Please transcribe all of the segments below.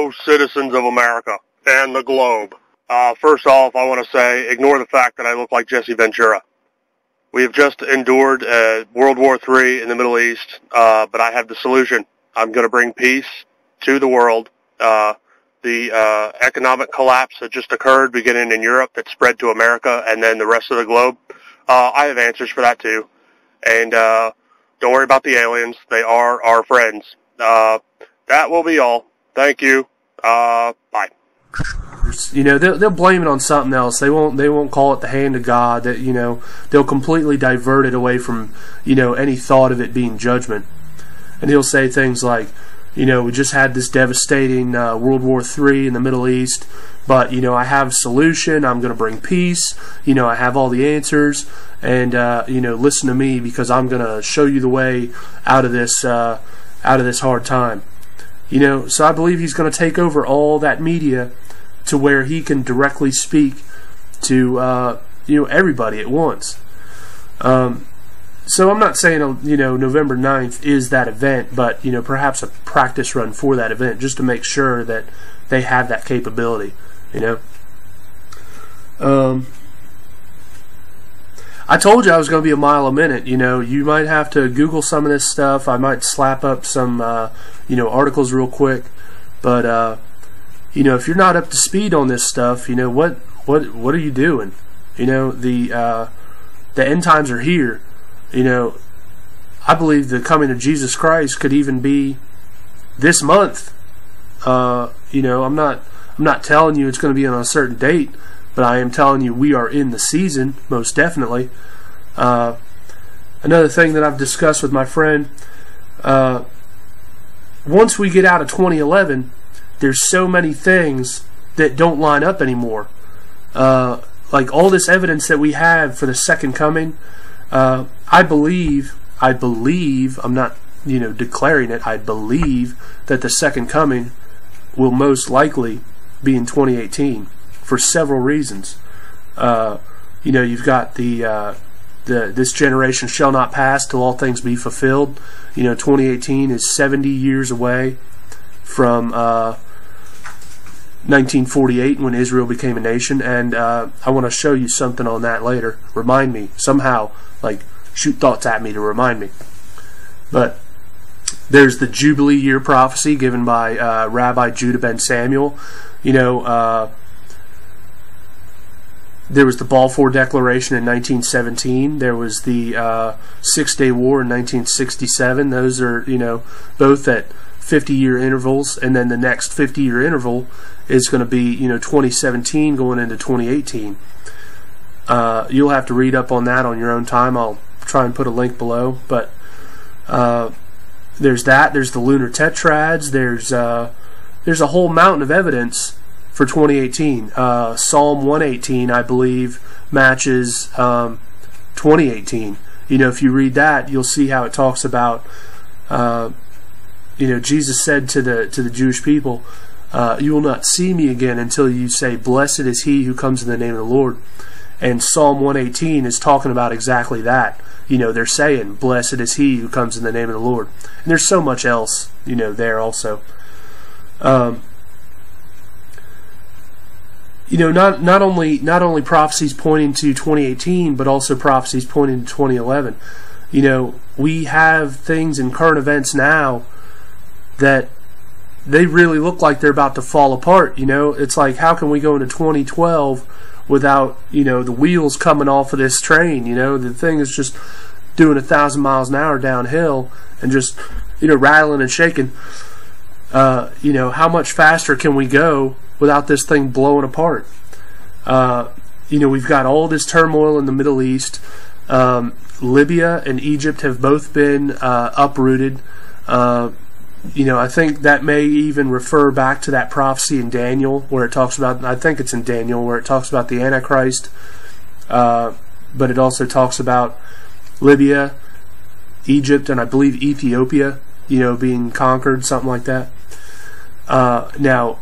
fellow citizens of America and the globe. First off, I want to say, ignore the fact that I look like Jesse Ventura. We have just endured World War III in the Middle East, but I have the solution. I'm going to bring peace to the world. The economic collapse that just occurred beginning in Europe that spread to America and then the rest of the globe, I have answers for that too. And don't worry about the aliens. They are our friends. That will be all. Thank you. Bye. You know, they'll blame it on something else. They won't call it the hand of God. That, you know, they'll completely divert it away from, you know, any thought of it being judgment. And he'll say things like, you know, we just had this devastating World War III in the Middle East, but, you know, I have a solution. I'm going to bring peace. You know, I have all the answers, and you know, listen to me because I'm going to show you the way out of this hard time. You know, so I believe he's going to take over all that media to where he can directly speak to you know, everybody at once. So I'm not saying, you know, November 9th is that event, but, you know, perhaps a practice run for that event just to make sure that they have that capability, you know. I told you I was going to be a mile a minute. You know, you might have to Google some of this stuff. I might slap up some, you know, articles real quick. But, you know, if you're not up to speed on this stuff, you know, what are you doing? You know, the end times are here. You know, I believe the coming of Jesus Christ could even be this month. You know, I'm not telling you it's going to be on a certain date, but I am telling you we are in the season, most definitely. Another thing that I've discussed with my friend, once we get out of 2011, there's so many things that don't line up anymore. Like all this evidence that we have for the second coming, I believe, I'm not, you know, declaring it, I believe that the second coming will most likely be in 2018 for several reasons. You know, you've got this generation shall not pass till all things be fulfilled. You know, 2018 is 70 years away from 1948 when Israel became a nation, and I want to show you something on that later. Remind me somehow, like shoot thoughts at me to remind me. But there's the Jubilee year prophecy given by Rabbi Judah ben Samuel. You know, there was the Balfour Declaration in 1917. There was the Six-Day War in 1967. Those are, you know, both at 50-year intervals, and then the next 50-year interval is going to be, you know, 2017 going into 2018. You'll have to read up on that on your own time. I'll try and put a link below. But there's that. There's the lunar tetrads. There's a whole mountain of evidence for 2018. Psalm 118, I believe, matches 2018. You know, if you read that, you'll see how it talks about. You know, Jesus said to the Jewish people, "You will not see me again until you say, 'Blessed is he who comes in the name of the Lord.'" And Psalm 118 is talking about exactly that. You know, they're saying, "Blessed is he who comes in the name of the Lord." And there's so much else, you know, there also. You know, not only prophecies pointing to 2018, but also prophecies pointing to 2011. You know, we have things in current events now that they really look like they're about to fall apart. You know, it's like, how can we go into 2012 without, you know, the wheels coming off of this train? You know, the thing is just doing 1,000 miles an hour downhill and just, you know, rattling and shaking. You know, how much faster can we go without this thing blowing apart? You know, we've got all this turmoil in the Middle East. Libya and Egypt have both been uprooted. You know, I think that may even refer back to that prophecy in Daniel where it talks about, I think it's in Daniel, where it talks about the Antichrist, but it also talks about Libya, Egypt, and I believe Ethiopia, you know, being conquered, something like that. Now,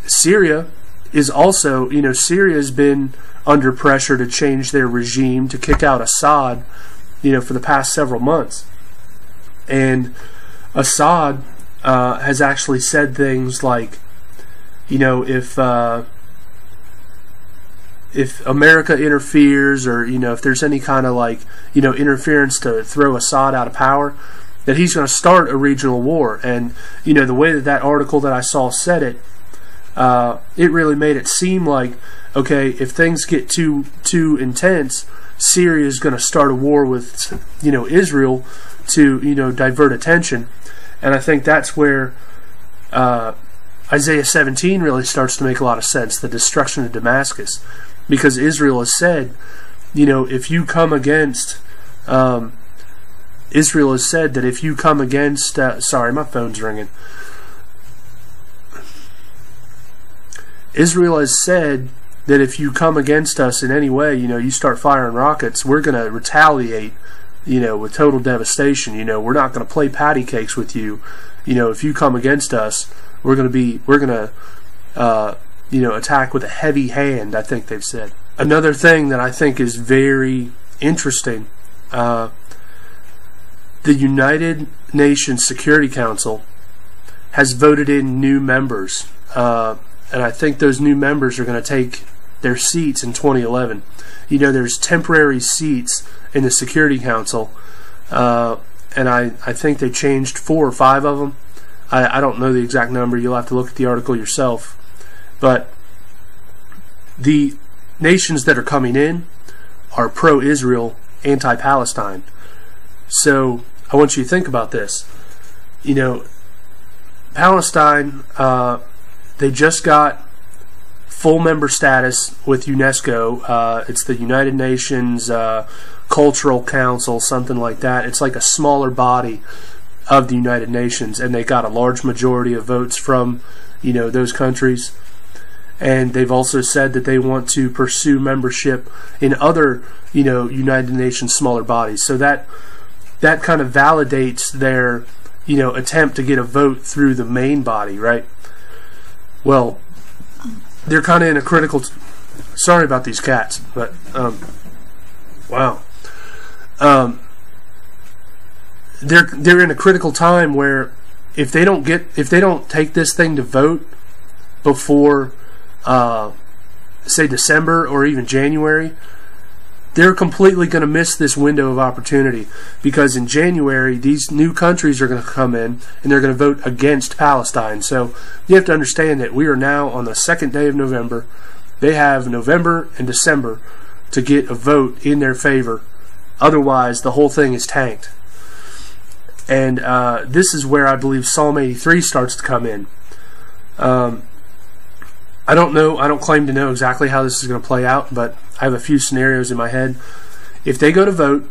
Syria is also, you know, Syria has been under pressure to change their regime, to kick out Assad, you know, for the past several months. And Assad has actually said things like, you know, if America interferes, or, you know, if there's any kind of, like, you know, interference to throw Assad out of power, that he's going to start a regional war. And, you know, the way that that article that I saw said it, it really made it seem like, okay, if things get too intense, Syria is going to start a war with, you know, Israel to, you know, divert attention. And I think that's where Isaiah 17 really starts to make a lot of sense, the destruction of Damascus. Because Israel has said, you know, if you come against, Israel has said that if you come against, sorry, my phone's ringing. Israel has said that if you come against us in any way, you know, you start firing rockets, we're going to retaliate, you know, with total devastation. You know, we're not going to play patty cakes with you. You know, if you come against us, we're going to you know, attack with a heavy hand, I think they've said. Another thing that I think is very interesting, the United Nations Security Council has voted in new members, and I think those new members are going to take their seats in 2011. You know, there's temporary seats in the Security Council, and I think they changed 4 or 5 of them. I don't know the exact number. You'll have to look at the article yourself. But the nations that are coming in are pro-Israel, anti-Palestine. So I want you to think about this. You know, Palestine, they just got full member status with UNESCO. It's the United Nations Cultural Council, something like that. It's like a smaller body of the United Nations, and they got a large majority of votes from, you know, those countries. And they've also said that they want to pursue membership in other, you know, United Nations smaller bodies. So that kind of validates their, you know, attempt to get a vote through the main body, right? Well, they're kind of in a critical... Sorry about these cats, but wow. They're in a critical time where if they don't take this thing to vote before say December or even January, they're completely going to miss this window of opportunity, because in January these new countries are going to come in and they're going to vote against Palestine. So you have to understand that we are now on the 2nd day of November. They have November and December to get a vote in their favor. Otherwise, the whole thing is tanked. And this is where I believe Psalm 83 starts to come in. I don't know, I don't claim to know exactly how this is going to play out, but I have a few scenarios in my head. If they go to vote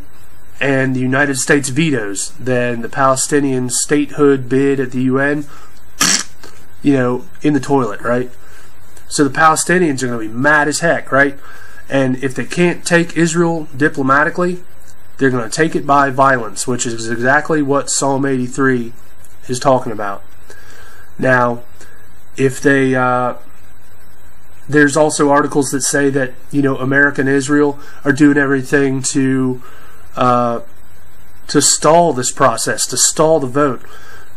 and the United States vetoes, then the Palestinian statehood bid at the UN, you know, in the toilet, right? So the Palestinians are going to be mad as heck, right? And if they can't take Israel diplomatically, they're going to take it by violence, which is exactly what Psalm 83 is talking about. Now, if they... there's also articles that say that, you know, America and Israel are doing everything to stall this process, to stall the vote.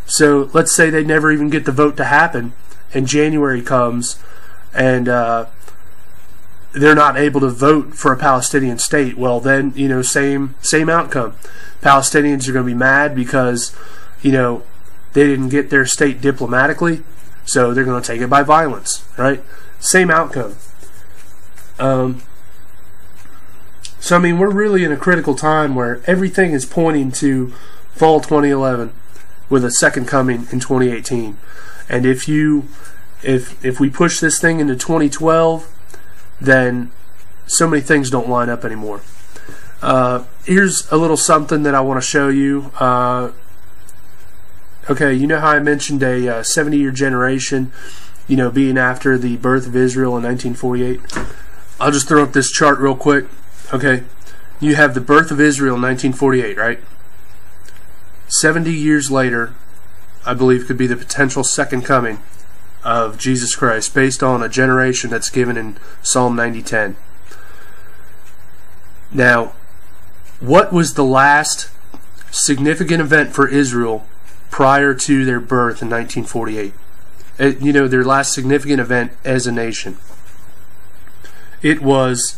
So let's say they never even get the vote to happen, and January comes, and they're not able to vote for a Palestinian state. Well, then, you know, same outcome. Palestinians are going to be mad because, you know, they didn't get their state diplomatically, so they're going to take it by violence, right? Same outcome. So, I mean, we're really in a critical time where everything is pointing to fall 2011 with a second coming in 2018. And if we push this thing into 2012, then so many things don't line up anymore. Here's a little something that I want to show you. Okay, you know how I mentioned a 70-year generation, you know, being after the birth of Israel in 1948? I'll just throw up this chart real quick. Okay, you have the birth of Israel in 1948, right? 70 years later, I believe, could be the potential second coming of Jesus Christ, based on a generation that's given in Psalm 90:10. Now, what was the last significant event for Israel prior to their birth in 1948? their last significant event as a nation. It was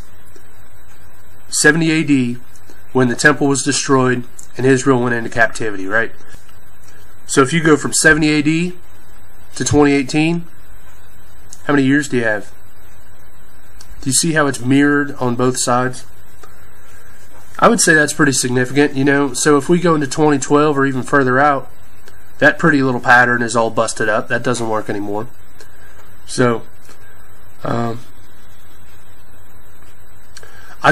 70 AD when the temple was destroyed and Israel went into captivity, right? So if you go from 70 AD to 2018, how many years do you have? Do you see how it's mirrored on both sides? I would say that's pretty significant, So if we go into 2012 or even further out, that pretty little pattern is all busted up. That doesn't work anymore. So, I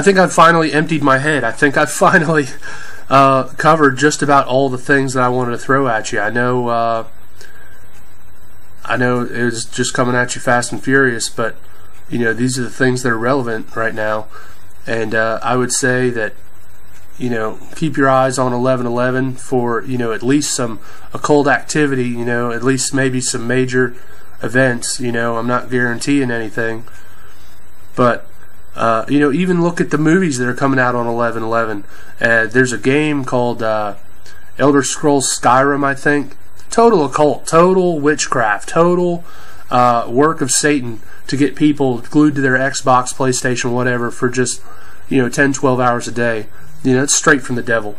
think I've finally emptied my head. I think I've finally covered just about all the things that I wanted to throw at you. I know it was just coming at you fast and furious, but these are the things that are relevant right now. And I would say that keep your eyes on 11/11 for at least some occult activity. At least maybe some major events. I'm not guaranteeing anything, but even look at the movies that are coming out on 11/11. There's a game called Elder Scrolls Skyrim, I think. Total occult, total witchcraft, total work of Satan to get people glued to their Xbox, PlayStation, whatever for just 10, 12 hours a day. It's straight from the devil.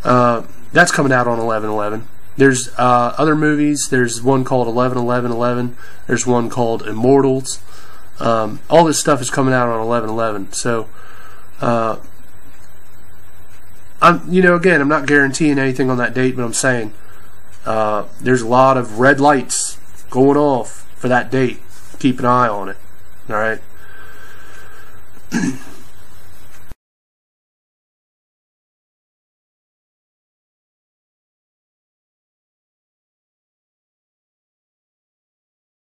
That's coming out on 11/11. There's other movies. There's one called 11/11/11. There's one called Immortals. All this stuff is coming out on 11/11. So, again, I'm not guaranteeing anything on that date, but I'm saying there's a lot of red lights going off for that date. Keep an eye on it. All right.